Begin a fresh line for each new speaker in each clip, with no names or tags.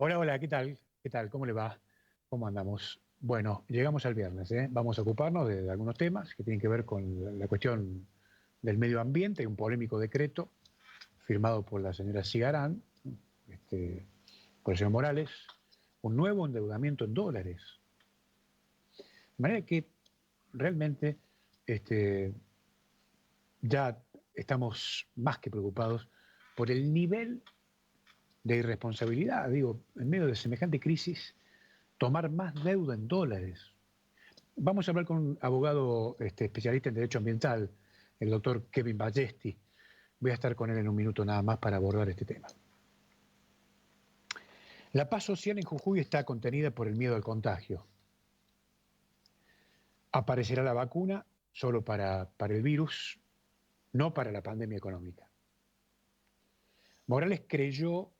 Hola, hola, ¿qué tal? ¿Qué tal? ¿Cómo le va? ¿Cómo andamos? Bueno, llegamos al viernes, ¿eh? Vamos a ocuparnos de algunos temas que tienen que ver con la cuestión del medio ambiente, un polémico decreto firmado por la señora Cigarán, por el señor Morales, un nuevo endeudamiento en dólares. De manera que realmente este, ya estamos más que preocupados por el nivel de irresponsabilidad, digo, en medio de semejante crisis, tomar más deuda en dólares. Vamos a hablar con un abogado especialista en derecho ambiental, el doctor Kevin Ballesti. Voy a estar con él en un minuto nada más para abordar este tema. La paz social en Jujuy está contenida por el miedo al contagio. Aparecerá la vacuna solo para el virus, no para la pandemia económica. Morales creyó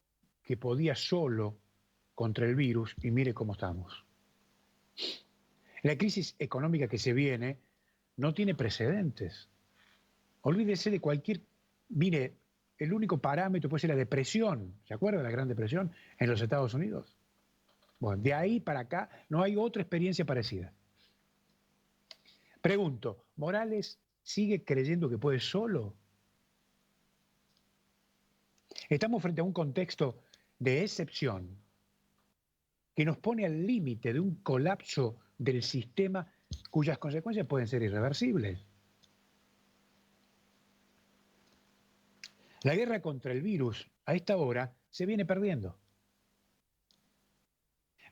que podía solo contra el virus y mire cómo estamos. La crisis económica que se viene no tiene precedentes. Olvídese de cualquier... Mire, el único parámetro puede ser la depresión. ¿Se acuerda de la Gran Depresión en los Estados Unidos? Bueno, de ahí para acá no hay otra experiencia parecida. Pregunto, ¿Morales sigue creyendo que puede solo? Estamos frente a un contexto de excepción que nos pone al límite de un colapso del sistema cuyas consecuencias pueden ser irreversibles. La guerra contra el virus a esta hora se viene perdiendo.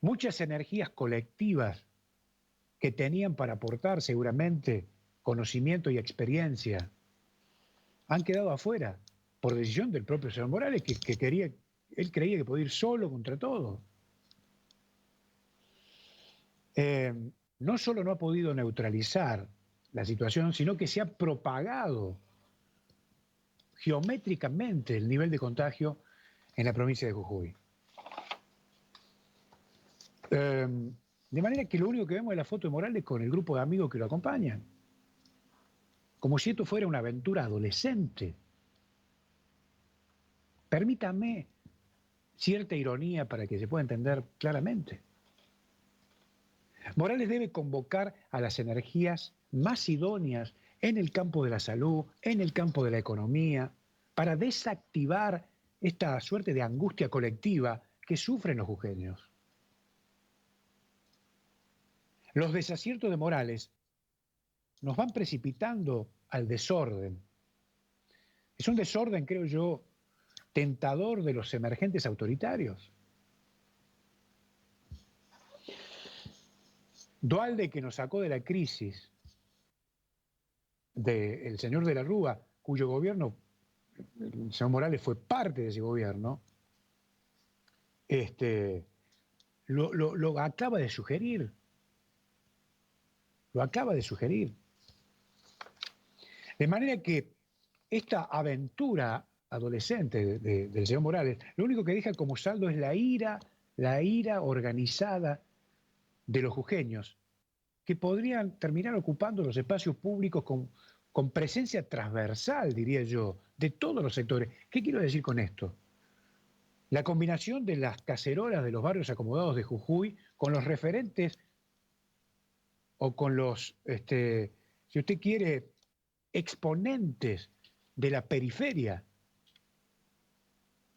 Muchas energías colectivas que tenían para aportar seguramente conocimiento y experiencia han quedado afuera por decisión del propio señor Morales, que quería, él creía que podía ir solo contra todo. Eh, no solo no ha podido neutralizar la situación, sino que se ha propagado geométricamente el nivel de contagio en la provincia de Jujuy. De manera que lo único que vemos es la foto de Morales con el grupo de amigos que lo acompañan, como si esto fuera una aventura adolescente. Permítame cierta ironía para que se pueda entender claramente. Morales debe convocar a las energías más idóneas en el campo de la salud, en el campo de la economía, para desactivar esta suerte de angustia colectiva que sufren los jujeños. Los desaciertos de Morales nos van precipitando al desorden. Es un desorden, creo yo, tentador de los emergentes autoritarios. Duhalde, que nos sacó de la crisis del señor de la Rúa, cuyo gobierno, el señor Morales fue parte de ese gobierno, lo acaba de sugerir. Lo acaba de sugerir. De manera que esta aventura adolescente del señor Morales, lo único que deja como saldo es la ira organizada de los jujeños, que podrían terminar ocupando los espacios públicos con presencia transversal, diría yo, de todos los sectores. ¿Qué quiero decir con esto? La combinación de las cacerolas de los barrios acomodados de Jujuy con los referentes o con los, si usted quiere, exponentes de la periferia,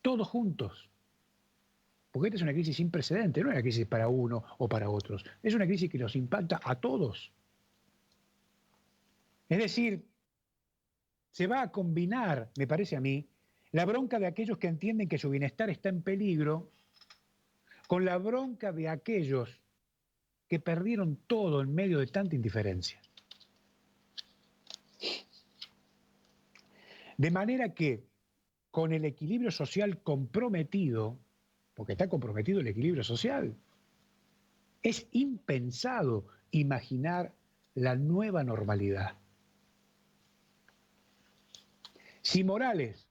todos juntos. Porque esta es una crisis sin precedentes, no es una crisis para uno o para otros, es una crisis que nos impacta a todos. Es decir, se va a combinar, me parece a mí, la bronca de aquellos que entienden que su bienestar está en peligro con la bronca de aquellos que perdieron todo en medio de tanta indiferencia. De manera que con el equilibrio social comprometido, porque está comprometido el equilibrio social, es impensado imaginar la nueva normalidad. Si Morales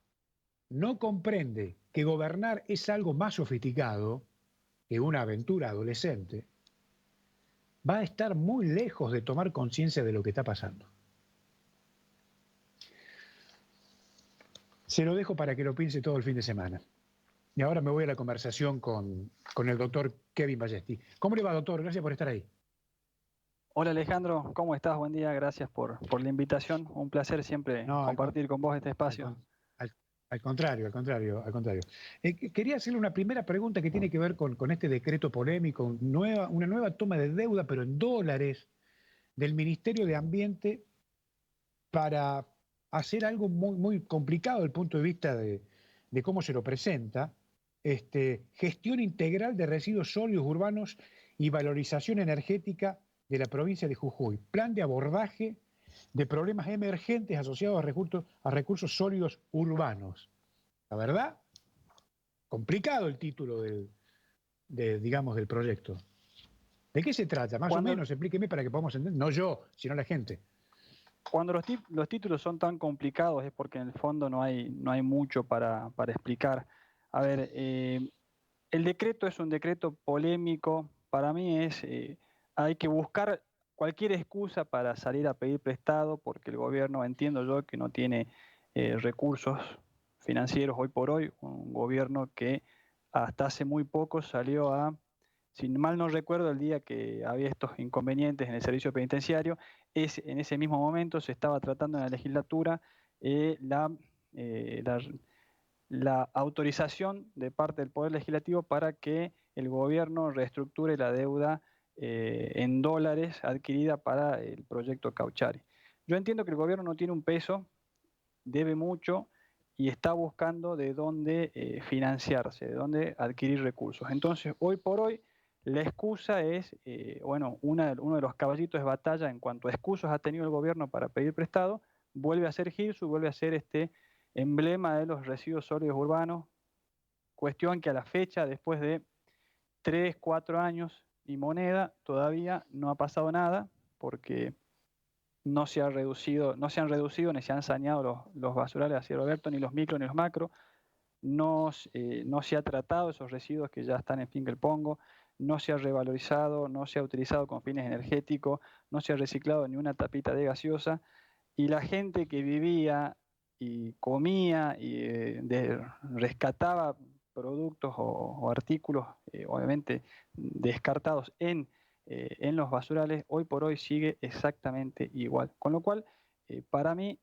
no comprende que gobernar es algo más sofisticado que una aventura adolescente, va a estar muy lejos de tomar conciencia de lo que está pasando. Se lo dejo para que lo piense todo el fin de semana. Y ahora me voy a la conversación con el doctor Kevin Ballesti. ¿Cómo le va, doctor? Gracias por estar ahí.
Hola Alejandro, ¿cómo estás? Buen día, gracias por la invitación. Un placer siempre
No,
compartir con vos este
al
espacio.
con- al- al contrario, al contrario, al contrario. Quería hacerle una primera pregunta que tiene que ver con este decreto polémico, una nueva toma de deuda, pero en dólares, del Ministerio de Ambiente para hacer algo muy, muy complicado desde el punto de vista de cómo se lo presenta, gestión integral de residuos sólidos urbanos y valorización energética de la provincia de Jujuy, plan de abordaje de problemas emergentes asociados a recursos sólidos urbanos. La verdad, complicado el título digamos, del proyecto. ¿De qué se trata? Más o
Cuando,
menos, explíqueme para que podamos entender, no yo, sino la gente.
cuando los títulos son tan complicados es porque en el fondo no hay mucho para explicar. A ver, el decreto es un decreto polémico. Para mí hay que buscar cualquier excusa para salir a pedir prestado porque el gobierno, entiendo yo, que no tiene recursos financieros hoy por hoy. Un gobierno que hasta hace muy poco salió si mal no recuerdo, el día que había estos inconvenientes en el servicio penitenciario, en ese mismo momento se estaba tratando en la legislatura eh, la, eh, la la autorización de parte del Poder Legislativo para que el gobierno reestructure la deuda en dólares adquirida para el proyecto Cauchari. Yo entiendo que el gobierno no tiene un peso, debe mucho y está buscando de dónde financiarse, de dónde adquirir recursos. Entonces, hoy por hoy, la excusa es, uno de los caballitos de batalla en cuanto a excusas ha tenido el gobierno para pedir prestado, vuelve a ser Girsu, vuelve a ser este emblema de los residuos sólidos urbanos, cuestión que a la fecha, después de 3, 4 años y moneda, todavía no ha pasado nada, porque no se han reducido ni se han saneado los basurales a cielo abierto, ni los micro ni los macro, no se ha tratado esos residuos que ya están en Finca El Pongo, no se ha revalorizado, no se ha utilizado con fines energéticos, no se ha reciclado ni una tapita de gaseosa, y la gente que vivía y comía y rescataba productos o artículos, obviamente descartados en los basurales, hoy por hoy sigue exactamente igual. Con lo cual, para mí,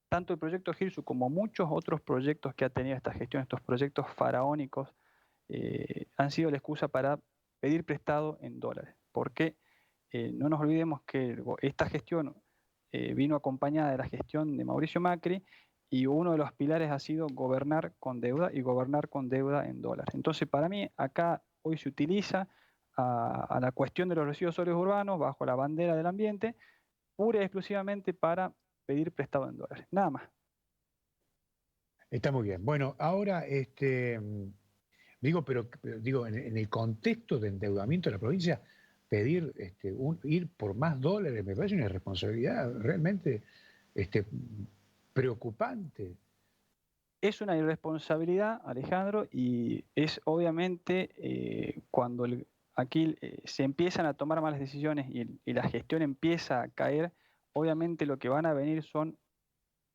tanto el proyecto Girsu como muchos otros proyectos que ha tenido esta gestión, estos proyectos faraónicos, han sido la excusa para pedir prestado en dólares. Porque no nos olvidemos que esta gestión vino acompañada de la gestión de Mauricio Macri y uno de los pilares ha sido gobernar con deuda y gobernar con deuda en dólares. Entonces, para mí, acá hoy se utiliza a la cuestión de los residuos sólidos urbanos bajo la bandera del ambiente, pura y exclusivamente para pedir prestado en dólares. Nada más.
Está muy bien. Bueno, ahora, digo, pero digo, en el contexto de endeudamiento de la provincia, pedir, ir por más dólares me parece una irresponsabilidad realmente, este, preocupante.
Es una irresponsabilidad, Alejandro, y es obviamente cuando aquí se empiezan a tomar malas decisiones y la gestión empieza a caer, obviamente lo que van a venir son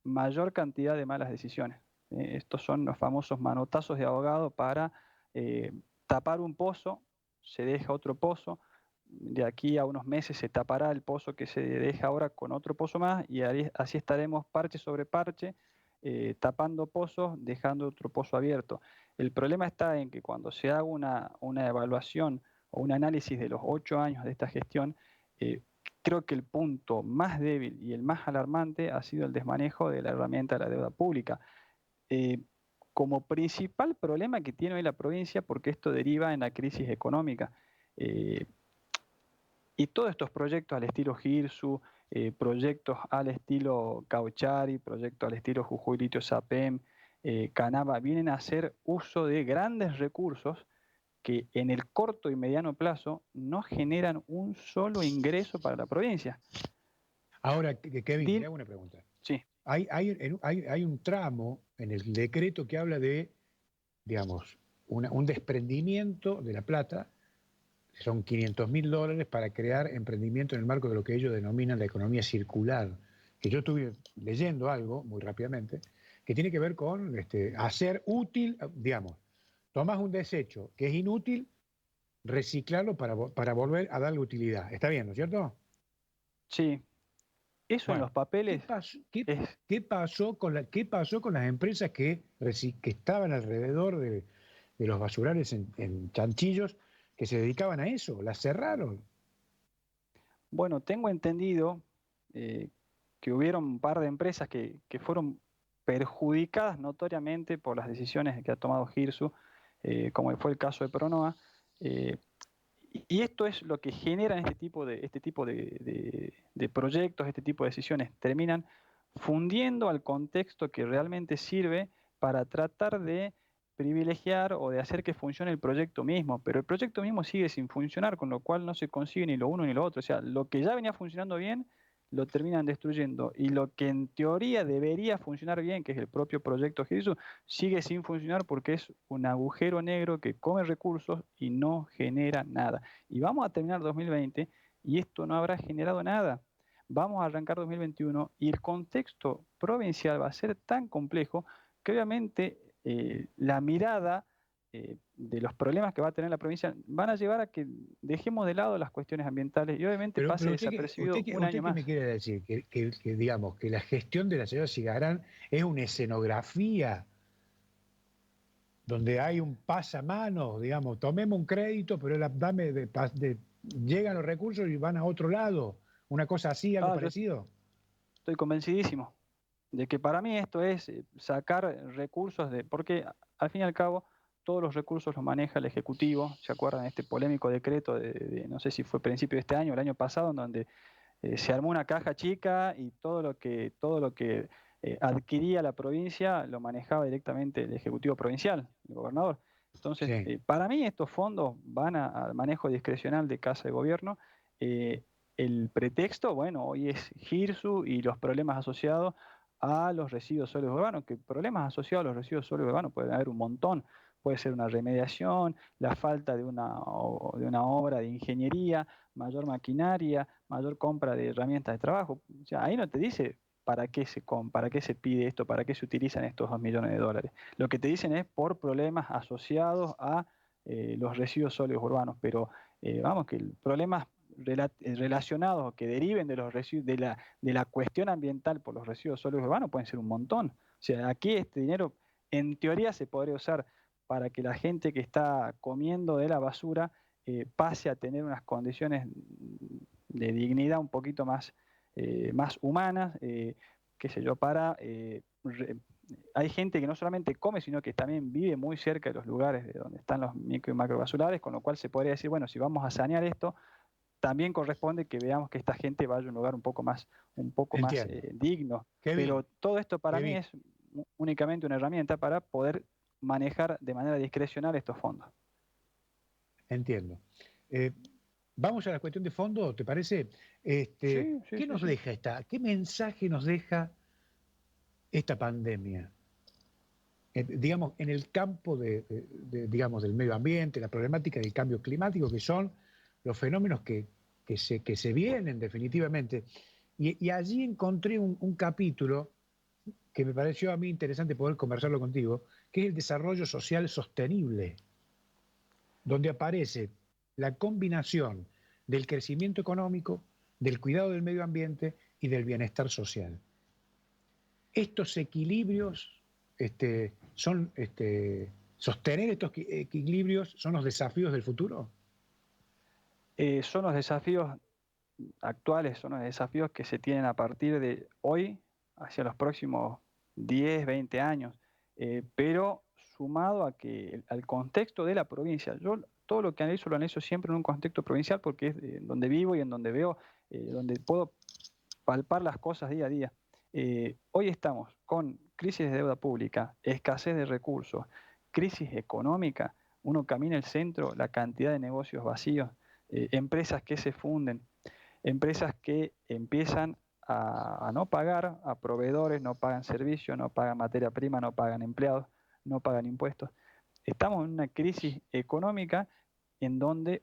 mayor cantidad de malas decisiones. Estos son los famosos manotazos de abogado para eh, tapar un pozo, se deja otro pozo, de aquí a unos meses se tapará el pozo que se deja ahora con otro pozo más y así estaremos parche sobre parche, tapando pozos, dejando otro pozo abierto. El problema está en que cuando se haga una evaluación o un análisis de los 8 años de esta gestión, eh, creo que el punto más débil y el más alarmante ha sido el desmanejo de la herramienta de la deuda pública. Eh, Como principal problema que tiene hoy la provincia, porque esto deriva en la crisis económica. Eh, y todos estos proyectos al estilo Girsu, proyectos al estilo Cauchari, proyectos al estilo Jujuy Litio Sapem, Canaba, vienen a hacer uso de grandes recursos que en el corto y mediano plazo no generan un solo ingreso para la provincia.
Ahora, Kevin, le
Din,
hago una pregunta.
sí,
Hay un tramo en el decreto que habla de, digamos, un desprendimiento de la plata, son $500.000 para crear emprendimiento en el marco de lo que ellos denominan la economía circular, que yo estuve leyendo algo muy rápidamente, que tiene que ver con hacer útil, digamos, tomás un desecho que es inútil, reciclarlo para volver a darle utilidad. ¿Está bien, no es cierto?
Sí, eso en
Bueno,
los papeles es,
qué pasó con las empresas que estaban alrededor de los basurales en Chanchillos que se dedicaban a eso? Las cerraron.
bueno, tengo entendido que hubieron un par de empresas que fueron perjudicadas notoriamente por las decisiones que ha tomado Girsu, como fue el caso de Pronoa. eh, y esto es lo que generan este tipo de proyectos, este tipo de decisiones. Terminan fundiendo al contexto que realmente sirve para tratar de privilegiar o de hacer que funcione el proyecto mismo, pero el proyecto mismo sigue sin funcionar, con lo cual no se consigue ni lo uno ni lo otro. O sea, lo que ya venía funcionando bien, lo terminan destruyendo, y lo que en teoría debería funcionar bien, que es el propio proyecto Gisu, sigue sin funcionar porque es un agujero negro que come recursos y no genera nada. Y vamos a terminar 2020 y esto no habrá generado nada. Vamos a arrancar 2021 y el contexto provincial va a ser tan complejo que obviamente la mirada de los problemas que va a tener la provincia van a llevar a que dejemos de lado las cuestiones ambientales y obviamente pase
Pero usted,
desapercibido un año
usted qué
más.
me quiere decir, digamos, que la gestión de la señora Cigarán es una escenografía donde hay un pasamano, digamos, tomemos un crédito, pero llegan los recursos y van a otro lado. Una cosa así, algo
Yo
parecido.
estoy convencidísimo de que para mí esto es sacar recursos porque al fin y al cabo todos los recursos los maneja el Ejecutivo. ¿Se acuerdan de este polémico decreto no sé si fue principio de este año o el año pasado, en donde se armó una caja chica y todo lo que adquiría la provincia lo manejaba directamente el Ejecutivo Provincial, el gobernador? Entonces,
Sí.
para mí estos fondos van al manejo discrecional de Casa de Gobierno. Eh, el pretexto, bueno, hoy es Girsu y los problemas asociados a los residuos sólidos urbanos, que problemas asociados a los residuos sólidos urbanos pueden haber un montón. Puede ser una remediación, la falta de una obra de ingeniería, mayor maquinaria, mayor compra de herramientas de trabajo. O sea, ahí no te dice para qué se pide esto, para qué se utilizan estos 2 millones de dólares. Lo que te dicen es por problemas asociados a los residuos sólidos urbanos, pero vamos, que problemas relacionados o que deriven de los residuos, de la cuestión ambiental por los residuos sólidos urbanos pueden ser un montón. O sea, aquí este dinero en teoría se podría usar para que la gente que está comiendo de la basura pase a tener unas condiciones de dignidad un poquito más humanas, qué sé yo, hay gente que no solamente come, sino que también vive muy cerca de los lugares de donde están los micro y macro basurales, con lo cual se podría decir, bueno, si vamos a sanear esto, también corresponde que veamos que esta gente vaya a un lugar un poco más
Entiendo.
digno. Pero
Kevin,
todo esto para mí
Kevin,
es únicamente una herramienta para poder manejar de manera discrecional estos fondos.
entiendo. Eh, Vamos a la cuestión de fondo, ¿te parece?
Sí, sí,
¿Qué
sí,
nos
sí.
deja qué mensaje nos deja esta pandemia? Digamos, en el campo digamos, del medio ambiente, la problemática del cambio climático, que son los fenómenos que se vienen definitivamente. Y allí encontré un capítulo que me pareció a mí interesante poder conversarlo contigo, que es el desarrollo social sostenible, donde aparece la combinación del crecimiento económico, del cuidado del medio ambiente y del bienestar social. Estos equilibrios, sostener estos equilibrios son los desafíos del futuro.
Son los desafíos actuales, son los desafíos que se tienen a partir de hoy hacia los próximos 10, 20 años, pero sumado al contexto de la provincia. Yo todo lo que analizo lo analizo siempre en un contexto provincial porque es donde vivo y en donde veo, donde puedo palpar las cosas día a día. Hoy estamos con crisis de deuda pública, escasez de recursos, crisis económica. Uno camina el centro, la cantidad de negocios vacíos, empresas que se funden, empresas que empiezan a no pagar a proveedores, no pagan servicios, no pagan materia prima, no pagan empleados, no pagan impuestos. Estamos en una crisis económica en donde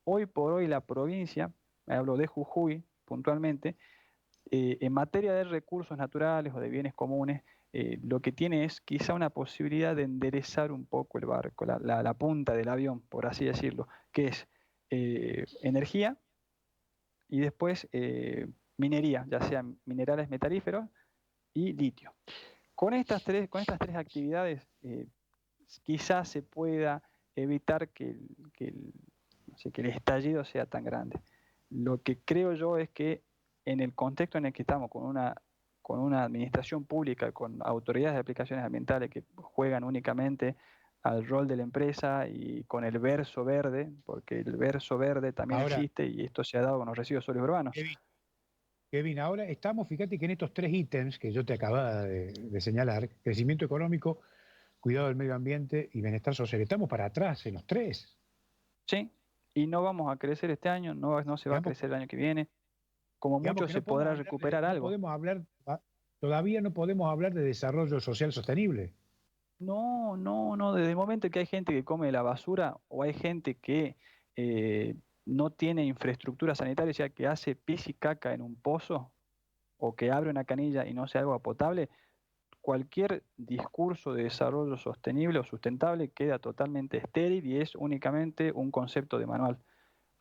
hoy por hoy la provincia, hablo de Jujuy puntualmente, en materia de recursos naturales o de bienes comunes, lo que tiene es quizá una posibilidad de enderezar un poco el barco, la punta del avión, por así decirlo, que es energía y después minería, ya sean minerales metalíferos y litio. Con estas tres actividades quizás se pueda evitar no sé, que el estallido sea tan grande. Lo que creo yo es que en el contexto en el que estamos, con una administración pública, con autoridades de aplicaciones ambientales que juegan únicamente al rol de la empresa y con el verso verde, porque el verso verde también
Ahora,
existe y esto se ha dado con los residuos sólidos urbanos.
Kevin, ahora estamos, fíjate que en estos tres ítems que yo te acababa de señalar, crecimiento económico, cuidado del medio ambiente y bienestar social, estamos para atrás en los tres.
Sí, y no vamos a crecer este año, no se va a
Digamos,
crecer el año que viene, como
digamos
mucho
que
se
no podemos
podrá
hablar
recuperar
no
algo.
podemos hablar, todavía no podemos hablar de desarrollo social sostenible.
No, no, no. Desde el momento en que hay gente que come la basura o hay gente que eh, no tiene infraestructura sanitaria, o sea, que hace pis y caca en un pozo o que abre una canilla y no sea agua potable, cualquier discurso de desarrollo sostenible o sustentable queda totalmente estéril y es únicamente un concepto de manual.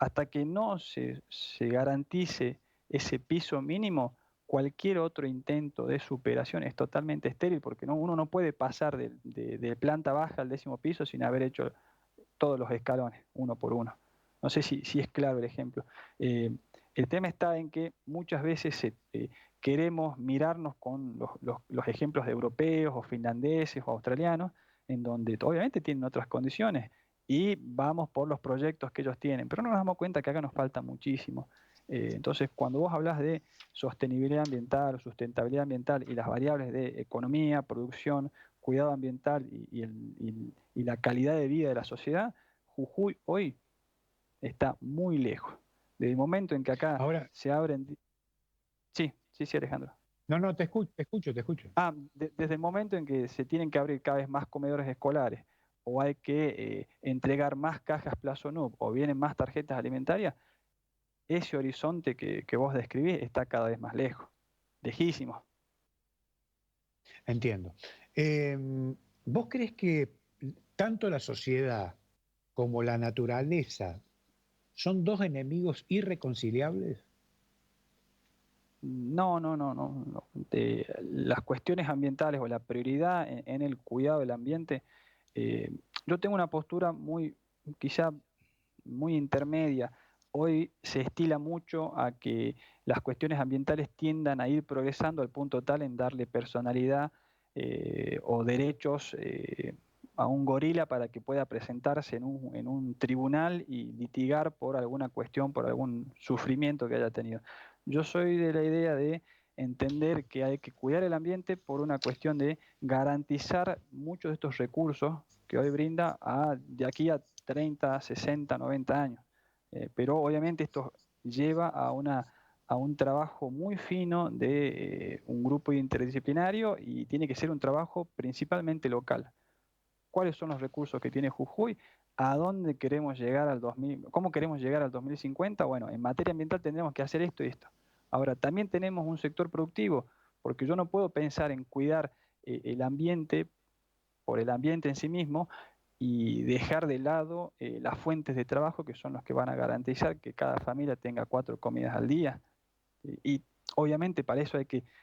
Hasta que no se garantice ese piso mínimo, cualquier otro intento de superación es totalmente estéril, porque uno no puede pasar de planta baja al 10.º piso sin haber hecho todos los escalones, uno por uno. No sé si es claro el ejemplo. Eh, el tema está en que muchas veces queremos mirarnos con los ejemplos de europeos o finlandeses o australianos, en donde obviamente tienen otras condiciones y vamos por los proyectos que ellos tienen, pero no nos damos cuenta que acá nos falta muchísimo. Entonces, cuando vos hablas de sostenibilidad ambiental, sustentabilidad ambiental y las variables de economía, producción, cuidado ambiental y la calidad de vida de la sociedad, Jujuy hoy está muy lejos. Desde el momento en que acá
Ahora,
se abren... Sí, sí, sí, Alejandro.
no, no, te escucho, te escucho, te escucho.
Desde el momento en que se tienen que abrir cada vez más comedores escolares o hay que entregar más cajas Plazo NUP o vienen más tarjetas alimentarias, ese horizonte que vos describís está cada vez más lejos, lejísimo.
Entiendo. ¿Vos crees que tanto la sociedad como la naturaleza son dos enemigos irreconciliables?
No, no, no, no, no. Las cuestiones ambientales o la prioridad en el cuidado del ambiente, yo tengo una postura quizá muy intermedia. Hoy se estila mucho a que las cuestiones ambientales tiendan a ir progresando al punto tal en darle personalidad o derechos a un gorila para que pueda presentarse en un tribunal y litigar por alguna cuestión, por algún sufrimiento que haya tenido. Yo soy de la idea de entender que hay que cuidar el ambiente por una cuestión de garantizar muchos de estos recursos que hoy brinda de aquí a 30, 60, 90 años. Pero obviamente esto lleva a un trabajo muy fino de un grupo interdisciplinario y tiene que ser un trabajo principalmente local. ¿Cuáles son los recursos que tiene Jujuy? ¿A dónde queremos llegar al 2000? ¿Cómo queremos llegar al 2050? Bueno, en materia ambiental tendremos que hacer esto y esto. Ahora, también tenemos un sector productivo, porque yo no puedo pensar en cuidar el ambiente por el ambiente en sí mismo y dejar de lado las fuentes de trabajo que son los que van a garantizar que cada familia tenga 4 comidas al día. Y obviamente para eso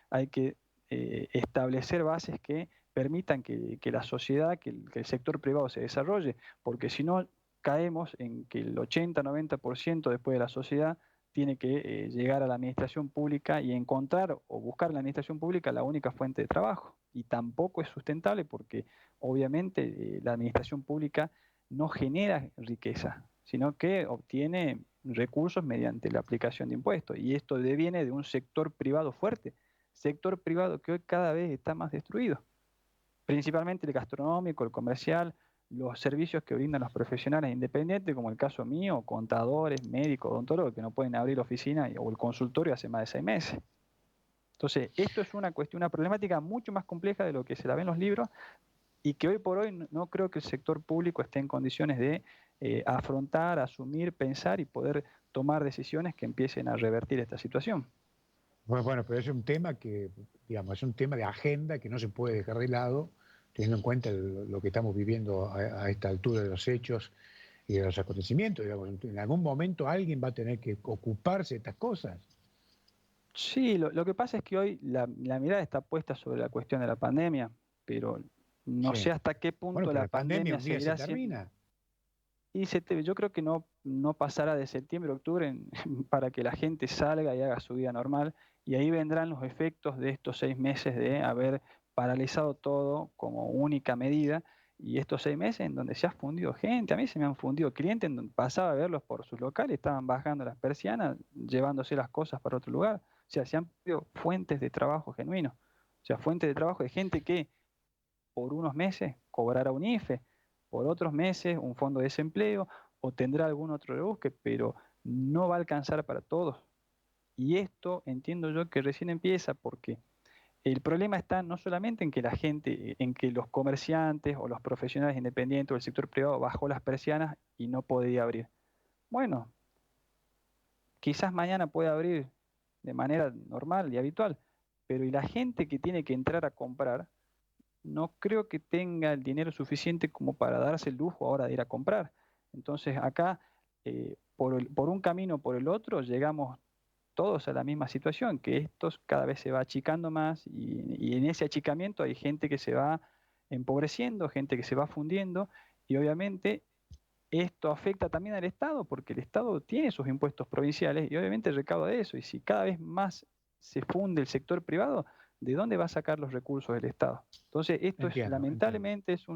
hay que establecer bases que permitan que la sociedad, que el sector privado se desarrolle, porque si no caemos en que el 80-90% después de la sociedad tiene que llegar a la administración pública y encontrar o buscar en la administración pública la única fuente de trabajo. Y tampoco es sustentable porque obviamente la administración pública no genera riqueza, sino que obtiene recursos mediante la aplicación de impuestos. Y esto deviene de un sector privado fuerte, sector privado que hoy cada vez está más destruido, principalmente el gastronómico, el comercial, los servicios que brindan los profesionales independientes, como el caso mío, contadores, médicos, odontólogos, que no pueden abrir la oficina o el consultorio hace más de 6 meses. Entonces, esto es una cuestión, una problemática mucho más compleja de lo que se la ve en los libros y que hoy por hoy no creo que el sector público esté en condiciones de afrontar, asumir, pensar y poder tomar decisiones que empiecen a revertir esta situación.
Bueno, pero es un tema que, digamos, es un tema de agenda que no se puede dejar de lado, teniendo en cuenta lo que estamos viviendo a esta altura de los hechos y de los acontecimientos. Digamos, en algún momento alguien va a tener que ocuparse de estas cosas.
Sí, lo que pasa es que hoy la mirada está puesta sobre la cuestión de la pandemia, pero no sé
Sí.
hasta qué
Bueno,
punto
pero
la
la pandemia
pandemia
un día se
seguirá siendo.
termina.
Y yo creo que no pasará de septiembre a octubre para que la gente salga y haga su vida normal, y ahí vendrán los efectos de estos 6 meses de haber paralizado todo como única medida, y estos 6 meses en donde se ha fundido gente. A mí se me han fundido clientes en donde pasaba a verlos por sus locales, estaban bajando las persianas, llevándose las cosas para otro lugar. O sea, se han perdido fuentes de trabajo genuinos, o sea, fuentes de trabajo de gente que por unos meses cobrará un IFE, por otros meses un fondo de desempleo o tendrá algún otro rebusque, pero no va a alcanzar para todos. Y esto entiendo yo que recién empieza porque el problema está no solamente en que la gente, en que los comerciantes o los profesionales independientes o el sector privado bajó las persianas y no podía abrir. Bueno, quizás mañana pueda abrir de manera normal y habitual, pero ¿y la gente que tiene que entrar a comprar? No creo que tenga el dinero suficiente como para darse el lujo ahora de ir a comprar. Entonces acá, por un camino o por el otro, llegamos todos a la misma situación, que esto cada vez se va achicando más y en ese achicamiento hay gente que se va empobreciendo, gente que se va fundiendo y obviamente esto afecta también al Estado porque el Estado tiene sus impuestos provinciales y obviamente recauda de eso y si cada vez más se funde el sector privado, ¿de dónde va a sacar los recursos el Estado? Entonces, esto es
Entiendo, entiendo.
lamentablemente es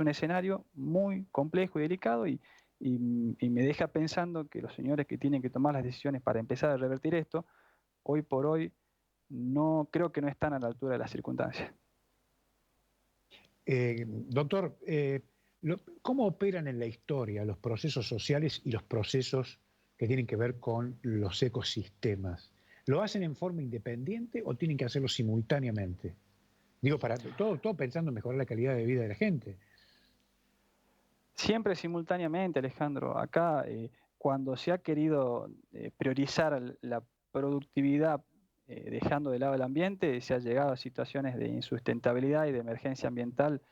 un escenario muy complejo y delicado y me deja pensando que los señores que tienen que tomar las decisiones para empezar a revertir esto, hoy por hoy no creo que no están a la altura de las circunstancias.
Doctor, ¿cómo operan en la historia los procesos sociales y los procesos que tienen que ver con los ecosistemas? ¿Lo hacen en forma independiente o tienen que hacerlo simultáneamente? Digo, para todo pensando en mejorar la calidad de vida de la gente.
Siempre simultáneamente, Alejandro. Acá, cuando se ha querido priorizar la productividad dejando de lado el ambiente, se ha llegado a situaciones de insustentabilidad y de emergencia ambiental,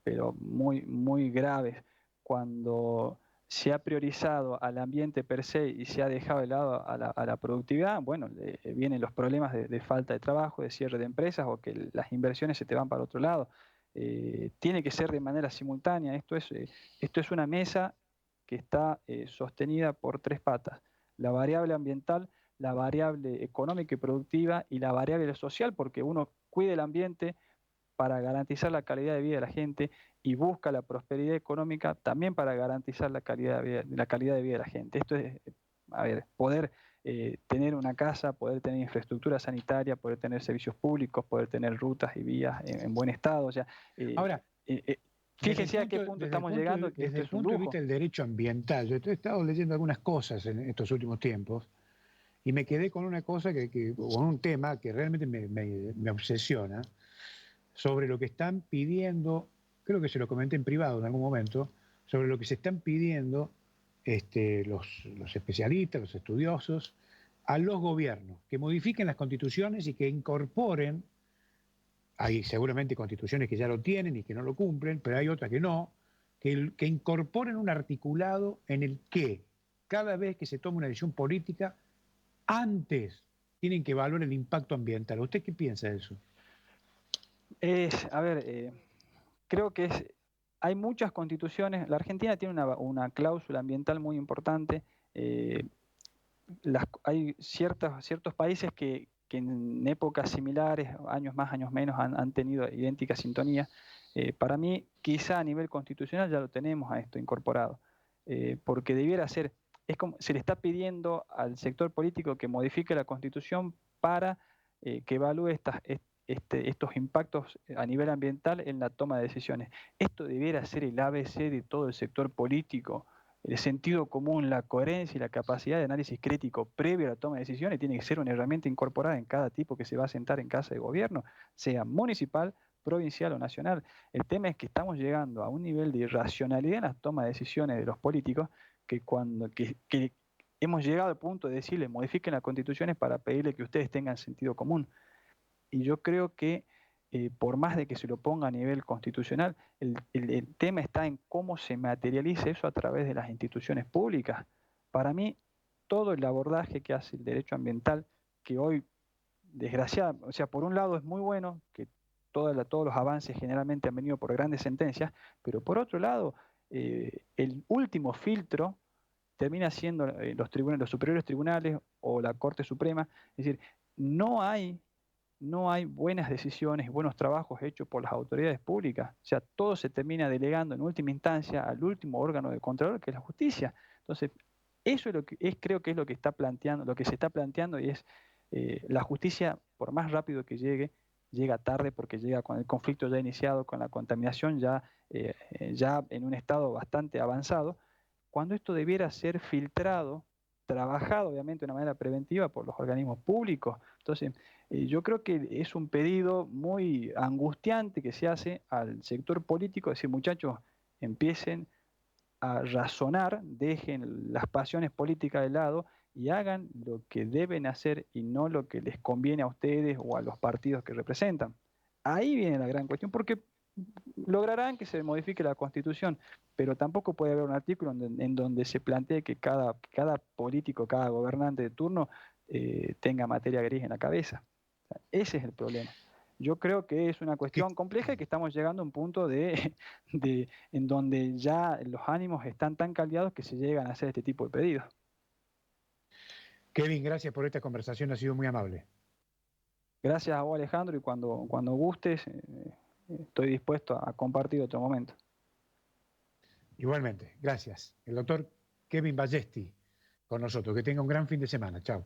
pero muy, muy graves. Cuando se ha priorizado al ambiente per se y se ha dejado de lado a la productividad, bueno, vienen los problemas de falta de trabajo, de cierre de empresas o que las inversiones se te van para otro lado. Tiene que ser de manera simultánea. Esto es una mesa que está sostenida por tres patas: la variable ambiental, la variable económica y productiva y la variable social, porque uno cuida el ambiente para garantizar la calidad de vida de la gente y busca la prosperidad económica también para garantizar la calidad de vida de la gente. Esto es, a ver, poder tener una casa, poder tener infraestructura sanitaria, poder tener servicios públicos, poder tener rutas y vías en buen estado. O sea, eh,
Ahora,
eh, eh, fíjese a qué punto estamos llegando, que
desde
esto
el
es un
punto de
lujo.
vista del derecho ambiental, yo he estado leyendo algunas cosas en estos últimos tiempos y me quedé con una cosa con un tema que realmente me obsesiona sobre lo que están pidiendo, creo que se lo comenté en privado en algún momento, sobre lo que se están pidiendo los especialistas, los estudiosos, a los gobiernos, que modifiquen las constituciones y que incorporen, hay seguramente constituciones que ya lo tienen y que no lo cumplen, pero hay otras que no, que incorporen un articulado en el que cada vez que se tome una decisión política, antes tienen que evaluar el impacto ambiental. ¿Usted qué piensa de eso?
A ver, creo que hay muchas constituciones. La Argentina tiene una cláusula ambiental muy importante. eh, Hay ciertos países que en épocas similares, años más, años menos, han tenido idéntica sintonía. Para mí, quizá a nivel constitucional ya lo tenemos a esto incorporado, porque debiera ser, es como se le está pidiendo al sector político que modifique la constitución para que evalúe estos impactos a nivel ambiental en la toma de decisiones. Esto debiera ser el ABC de todo el sector político. El sentido común, la coherencia y la capacidad de análisis crítico previo a la toma de decisiones tiene que ser una herramienta incorporada en cada tipo que se va a sentar en casa de gobierno, sea municipal, provincial o nacional. El tema es que estamos llegando a un nivel de irracionalidad en la toma de decisiones de los políticos que hemos llegado al punto de decirle modifiquen las constituciones para pedirle que ustedes tengan sentido común. Y yo creo que por más de que se lo ponga a nivel constitucional, el tema está en cómo se materializa eso a través de las instituciones públicas. Para mí, todo el abordaje que hace el derecho ambiental, que hoy, desgraciadamente, o sea, por un lado es muy bueno, que todos los avances generalmente han venido por grandes sentencias, pero por otro lado, el último filtro termina siendo los tribunales, los superiores tribunales o la Corte Suprema. Es decir, no hay no hay buenas decisiones y buenos trabajos hechos por las autoridades públicas. O sea, todo se termina delegando en última instancia al último órgano de control, que es la justicia. Entonces, eso es lo que es, creo que es lo que está planteando, lo que se está planteando, y es la justicia, por más rápido que llegue, llega tarde porque llega con el conflicto ya iniciado, con la contaminación ya en un estado bastante avanzado, cuando esto debiera ser filtrado, trabajado obviamente de una manera preventiva por los organismos públicos. Entonces, yo creo que es un pedido muy angustiante que se hace al sector político, decir, muchachos, empiecen a razonar, dejen las pasiones políticas de lado y hagan lo que deben hacer y no lo que les conviene a ustedes o a los partidos que representan. Ahí viene la gran cuestión, porque lograrán que se modifique la Constitución, pero tampoco puede haber un artículo en donde se plantee que cada político, cada gobernante de turno tenga materia gris en la cabeza. O sea, ese es el problema. Yo creo que es una cuestión compleja y que estamos llegando a un punto en donde ya los ánimos están tan caldeados que se llegan a hacer este tipo de pedidos.
Kevin, gracias por esta conversación, ha sido muy amable.
Gracias a vos, Alejandro, y cuando gustes, estoy dispuesto a compartir otro momento.
Igualmente, gracias. El doctor Kevin Ballesti con nosotros. Que tenga un gran fin de semana. Chao.